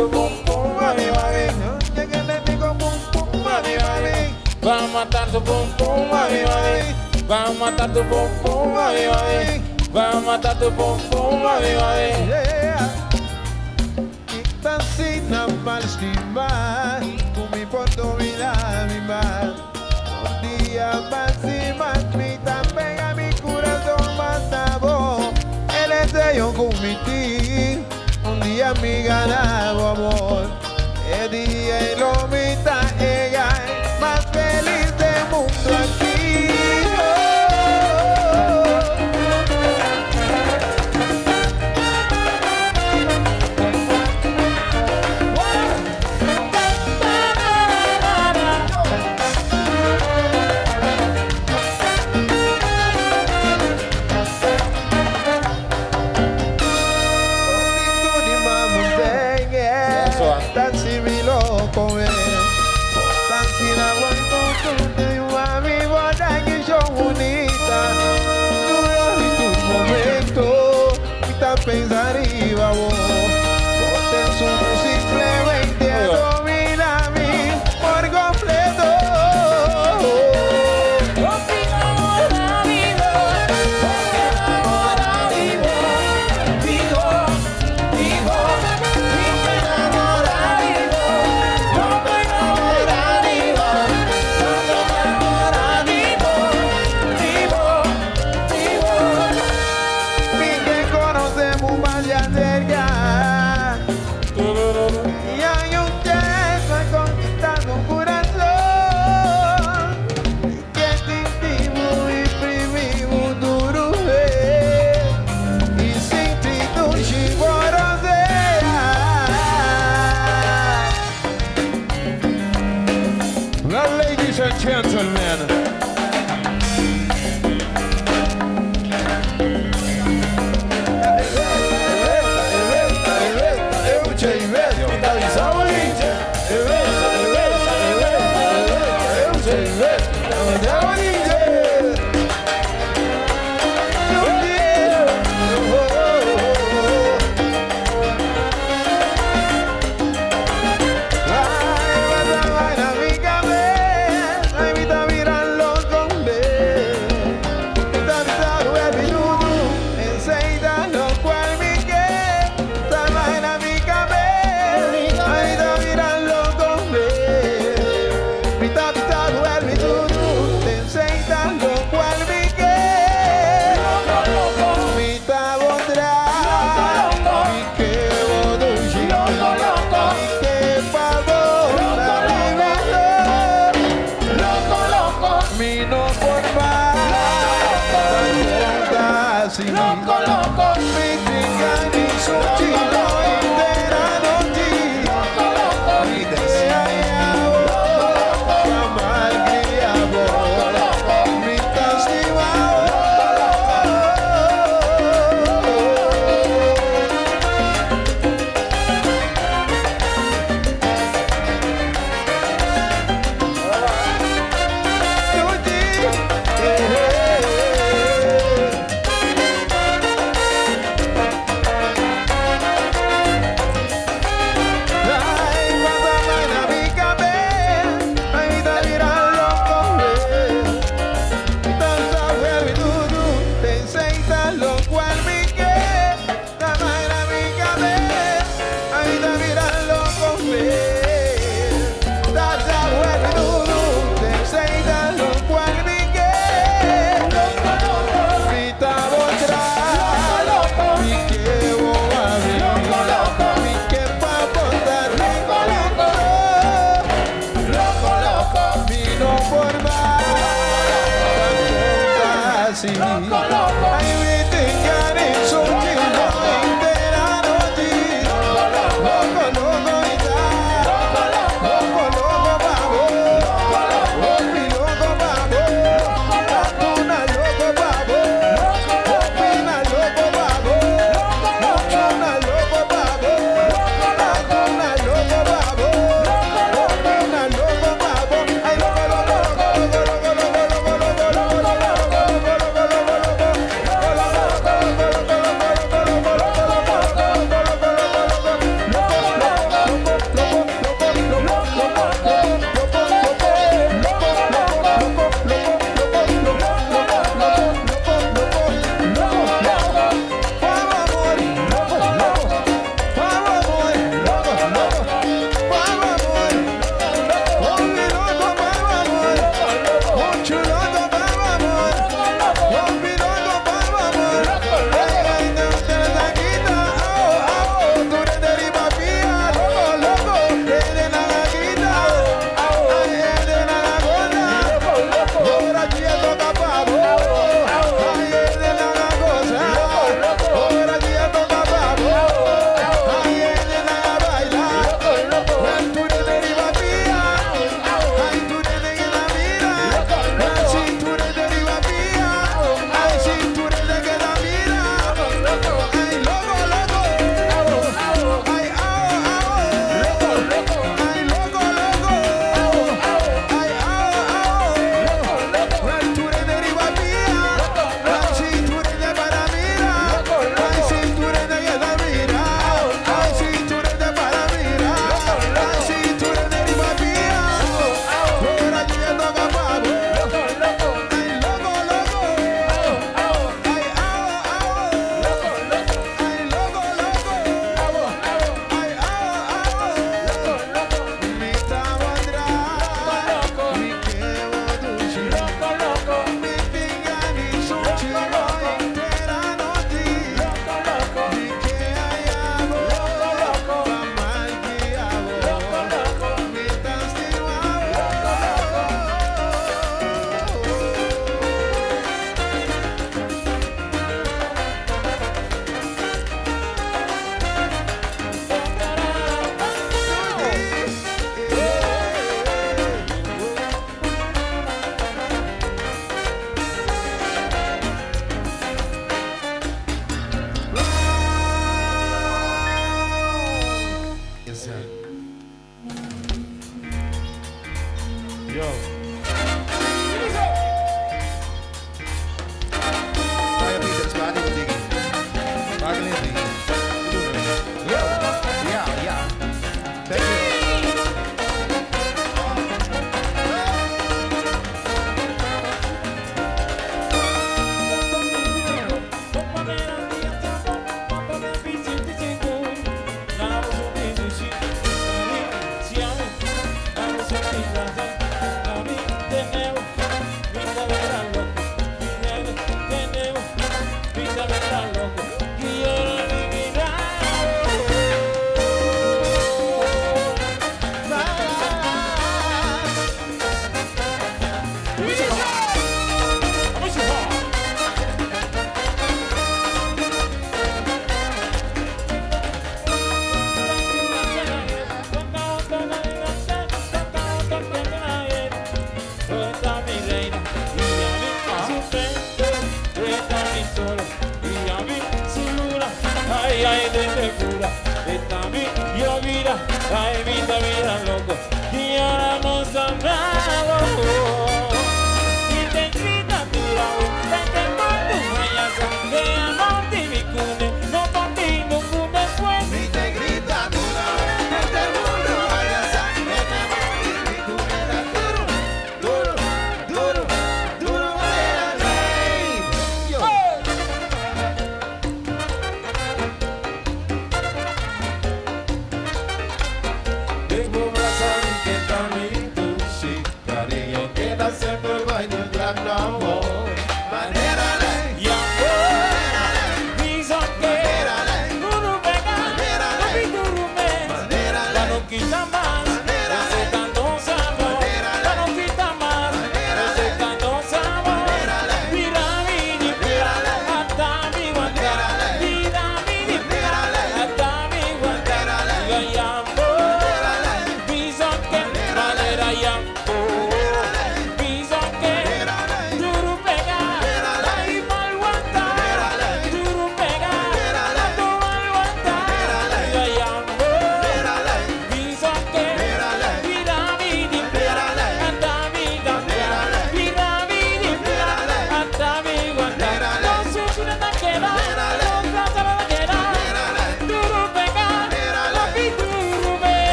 tu pum pum, mami, mami. Que le digo pum pum, mami, mami. Va a matar tu pum pum, mami, mami. Va a matar tu pum pum, mami, mami. Va a matar tu pum pum, mami, mami. Kita sina malstimar, kumi pondo mi mal. Un día más y más, mi también a mi corazón más sabor. El deseo conmitir, un día mi ganado amor. El día y lo mitad, ella es más feliz del mundo aquí. Pensaría vos, porque simplemente domina a mí por completo. Porque ahora vivo, vivo, vivo, porque ahora vivo, porque ahora vivo, y hay un gesto conquistando un corazón que sentimos y primimos duro y sin ti tu Well, ladies and gentlemen, loco, loco, mi tigani, so chino, interano, loco, loco, mi deseo, loco, mal criado, loco, mi castigado, loco, loco, mi tigani, so chino, interano, loco, loco, loco, loco, loco, loco, babo, loco, loco, mi loco, babo, loco, una loco, babo, loco, una loco, babo, loco, una loco, babo, loco, una loco, babo, loco, una loco, babo, ay, loco, loco, loco, loco, loco, loco, loco, loco, loco, loco, loco, loco,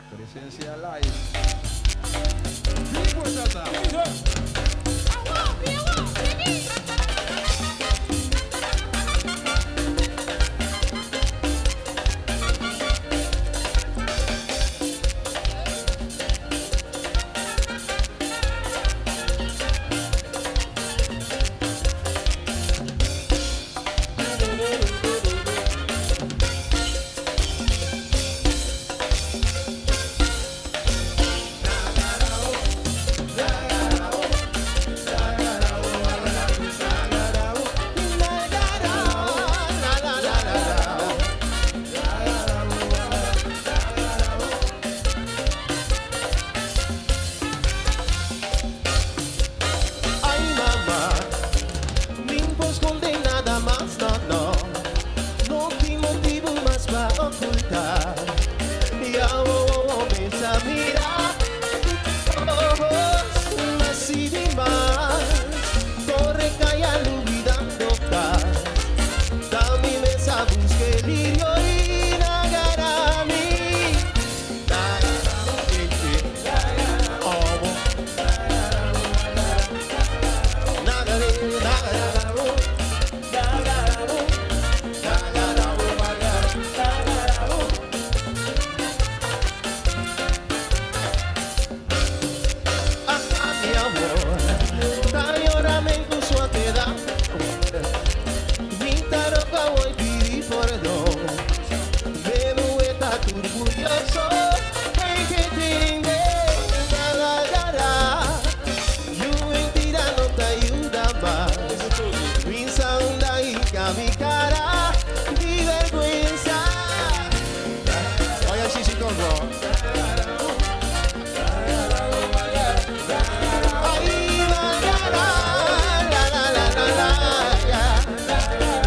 Presencia live. Vivo Tata. Ay, la, la, la, la, la, la, la, la.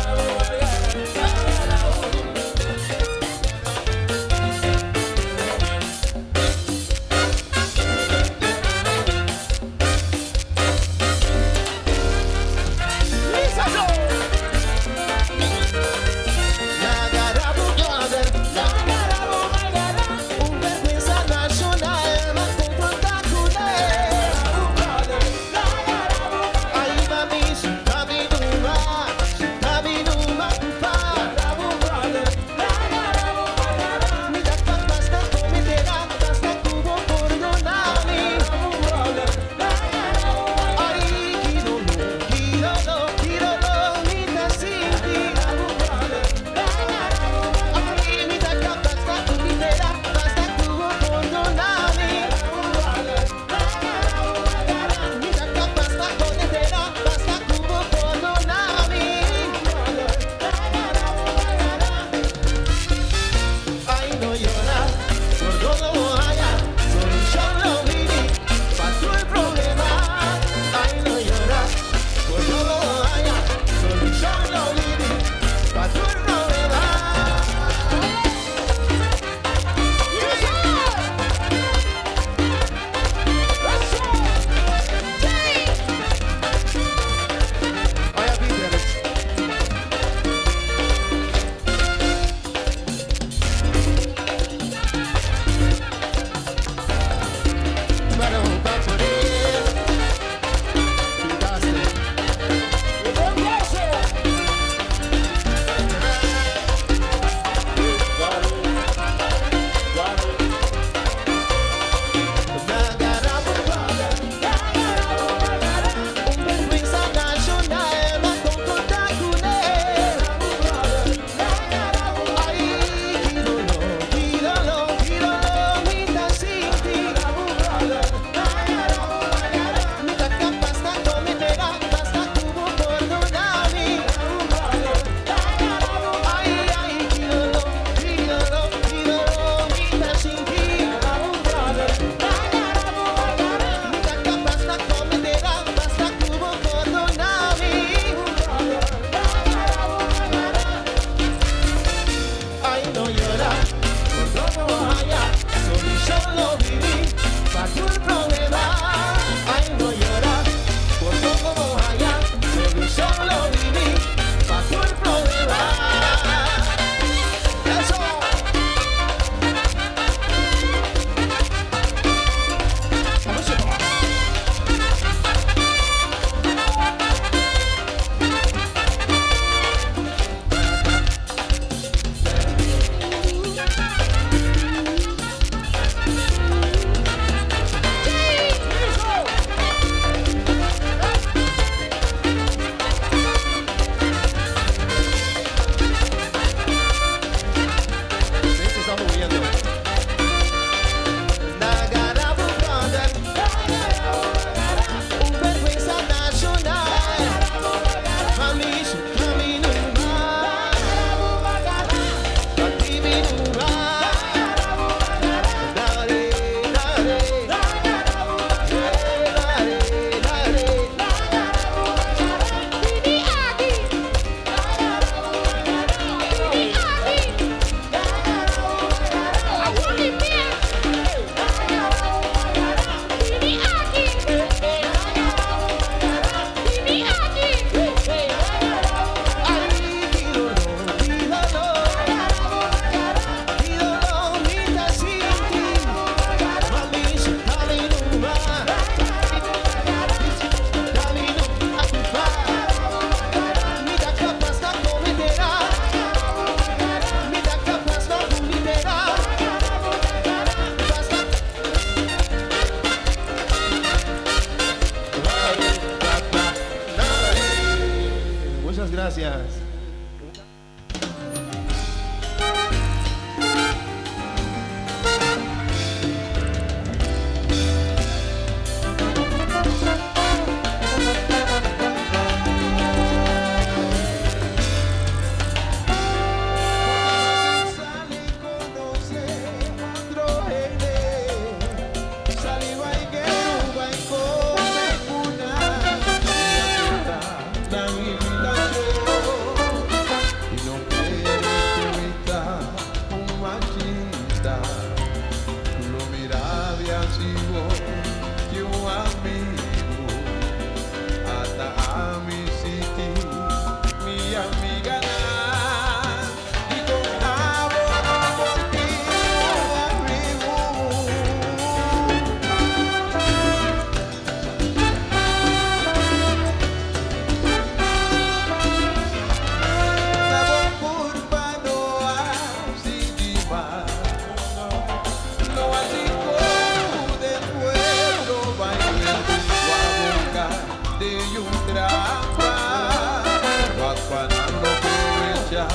dicha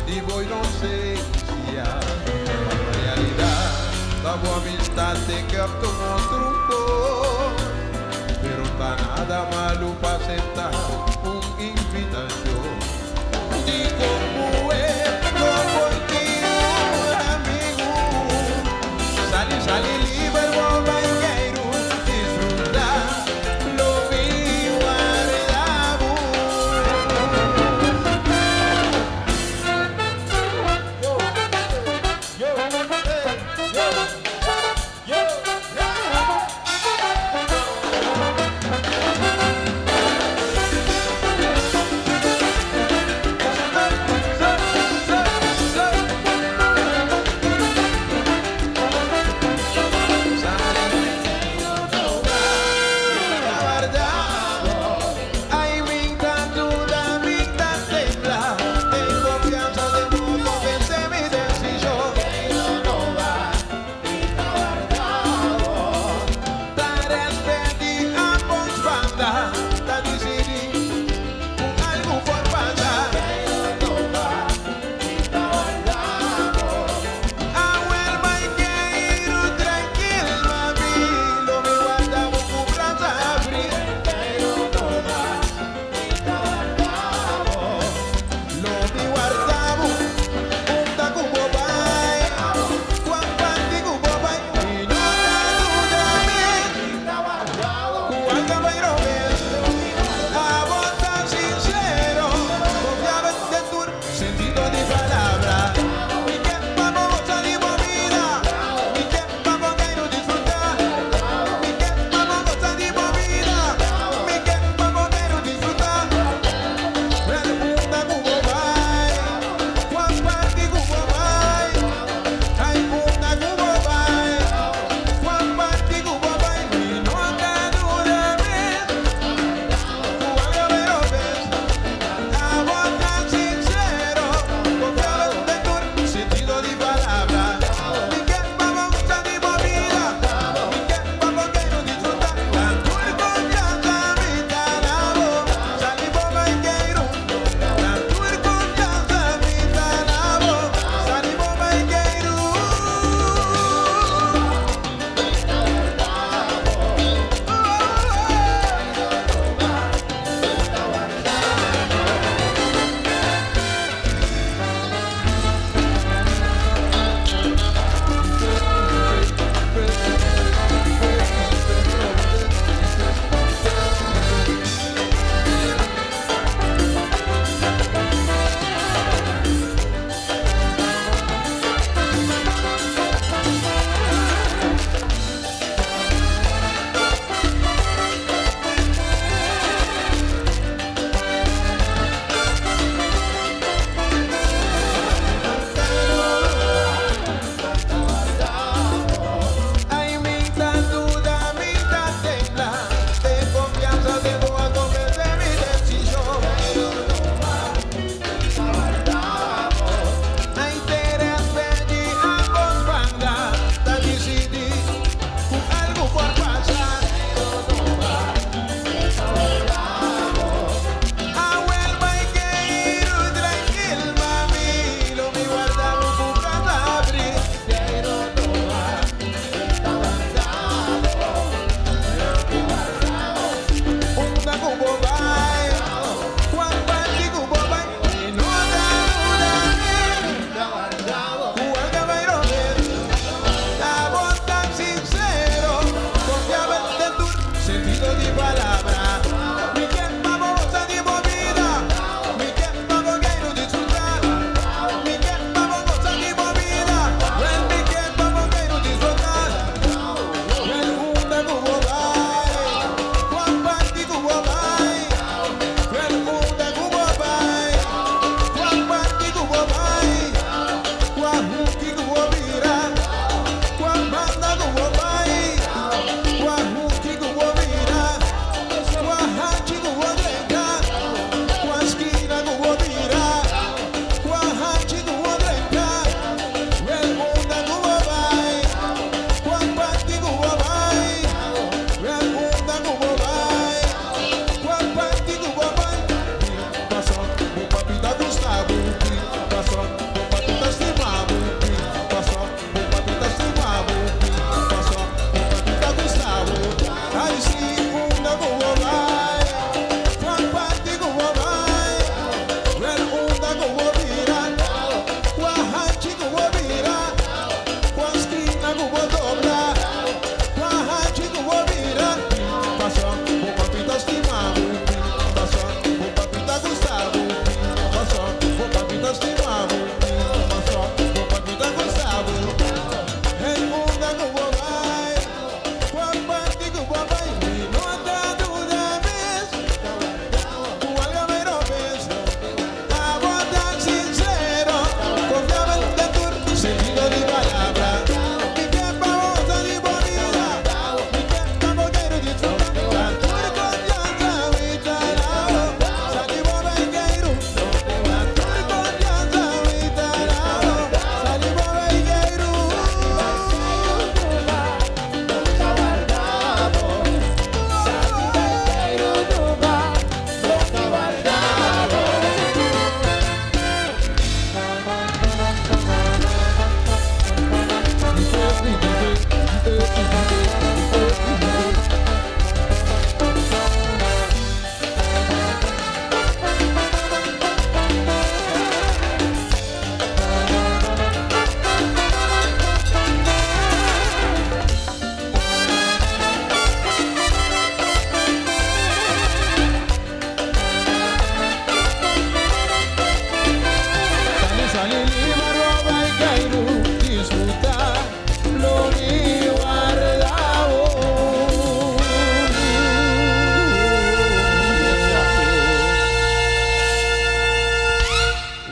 digo inocencia, en realidad la buena amistad te captó un truco, pero está nada malo para aceptar una invitación. Y como es, no contigo, amigo, sale libre, bomba y queiro disfrutar lo mío heredamos.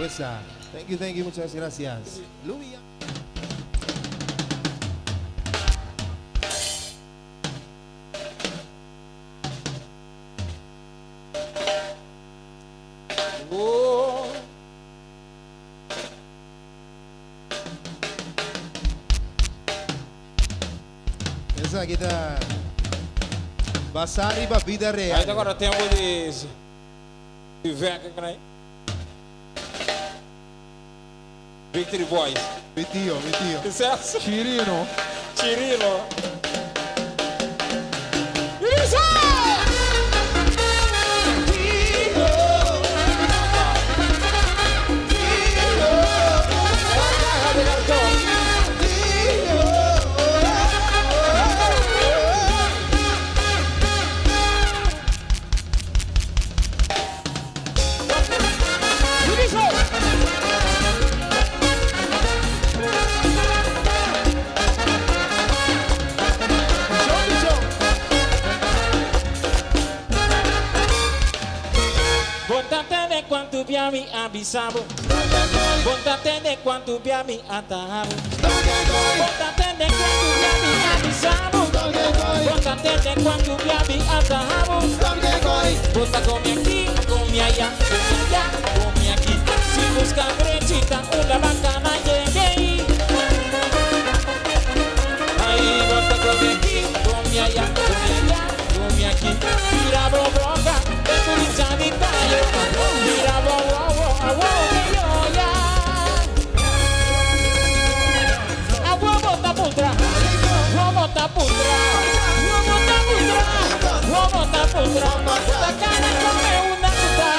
Wesa. Thank you, muchas gracias. Louis. Oh. Essa kita Basari ba vida real. Aí agora tem tempo de ver aqui, né? Victory Boys. Mi tío. Sucesso. Chirino. Cirilo. Isso! Bontate de quanto mi avisavo. Bontate de quanto mi atavo. Bontate de quanto mi avisavo. Bontate de quanto mi atavo. Bota come aqui, come allá, come aqui. Si busca brechita, una bacana llegué. Aí bota come aqui, come allá, come aqui. Mira boboca, de tu lichadita yo. Mira bobo, que yo ya. Agua bota putra, bota putra, bota putra. La cara come una puta.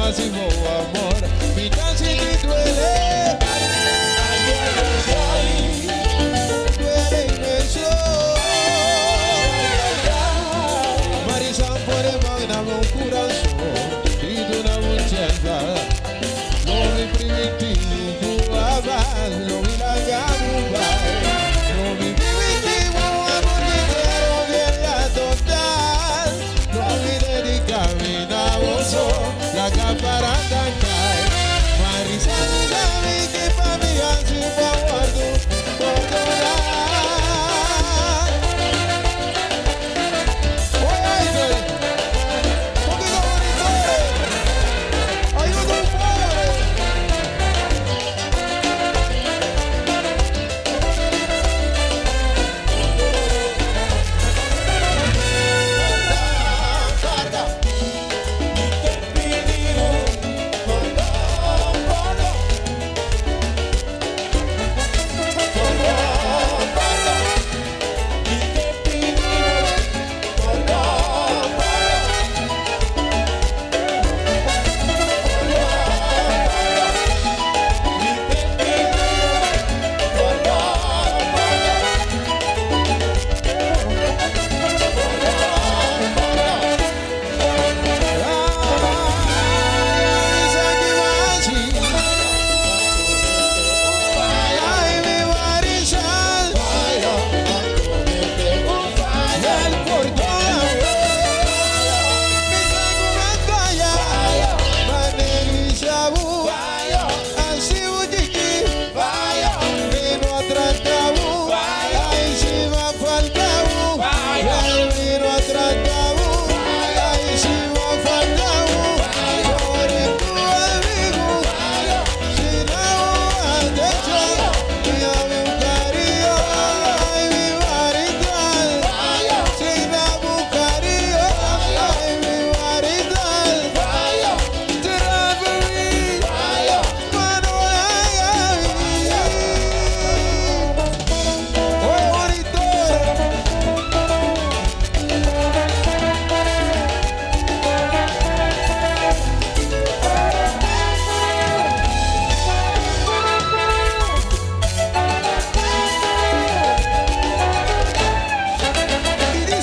máximo amor. Mi tan si te duele, duele inmenso. Marisa pone magna un corazón y de una muchacha. No mi primitivo aval, no mi lagamubai. No mi primitivo amor que quiero bien la total. No mi dedica mi navoso, la caparanda cae. Marisa no sabe que pa' mi hace un favor por llorar. Oye, poquito bonito, ayuda un pobre.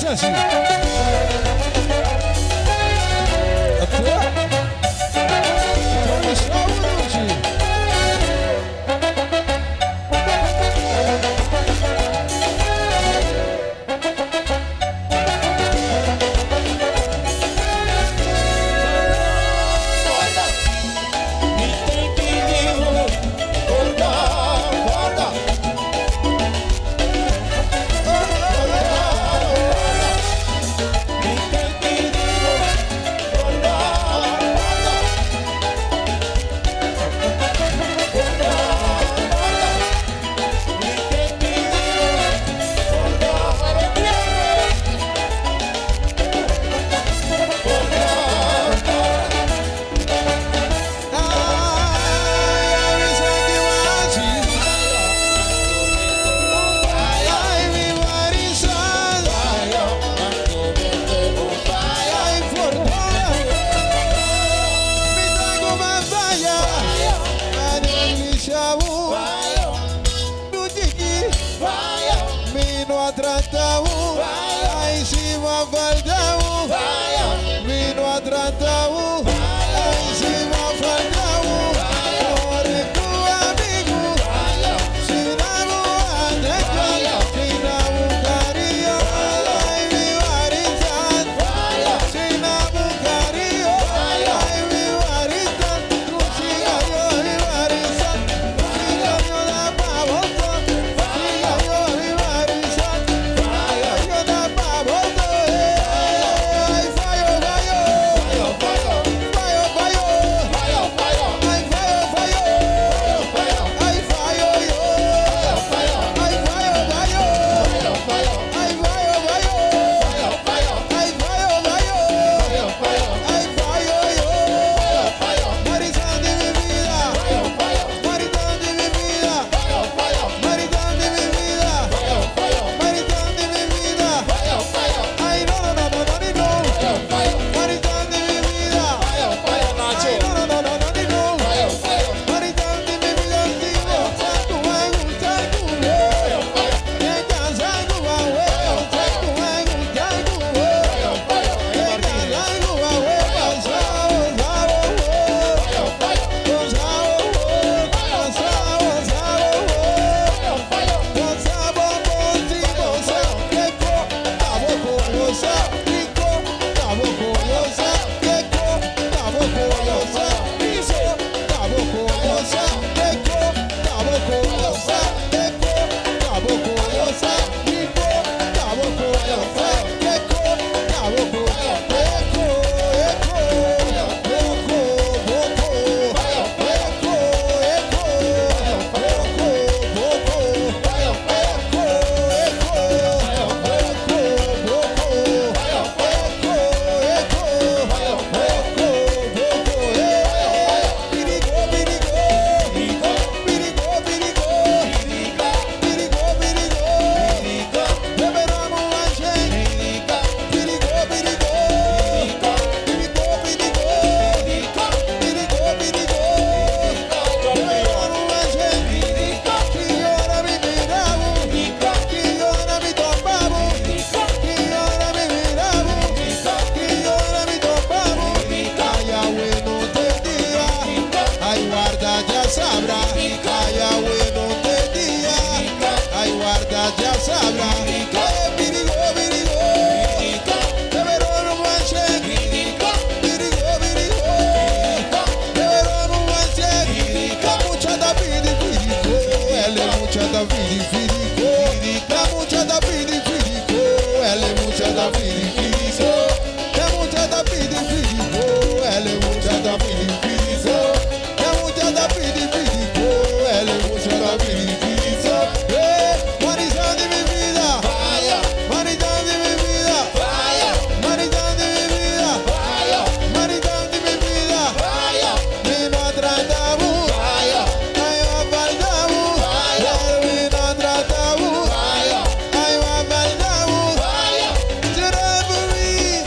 Así. Actúa. Como sabroso. Tratamos, aí cima faltamos, vino tratamos, aí cima faltamos, por tu amigo, se não adequar, se não carinho, ai me varizar, se não carinho, ai me varizar, tu siga eu me varizar, siga eu na pavota, siga eu me varizar. Ay, ay, mucha da filipiso. É mucha da filipiso. Ela é mucha da filipiso. É mucha da filipiso. Ela é mucha da filipiso. Marizão de minha vida. Marizão de minha vida. Marizão de minha vida. Marizão de minha vida. Me não tratamos. Aí eu apartamos. Me não tratamos. Aí eu apartamos. Tirando mim.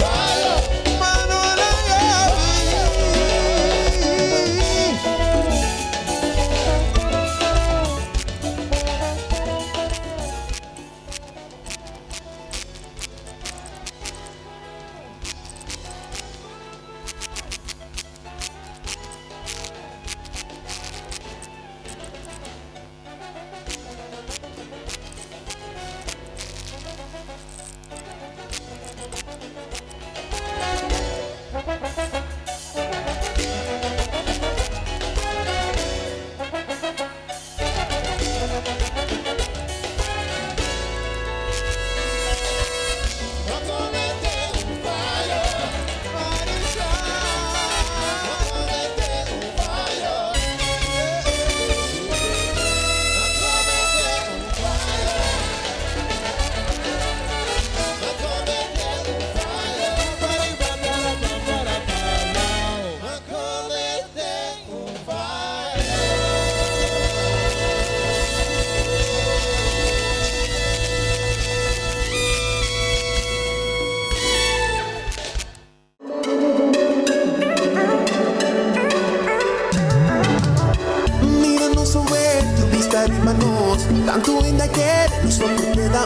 Mano, não é. Mira no sou tu vista de manos. Tanto ainda quero, não sou porque dá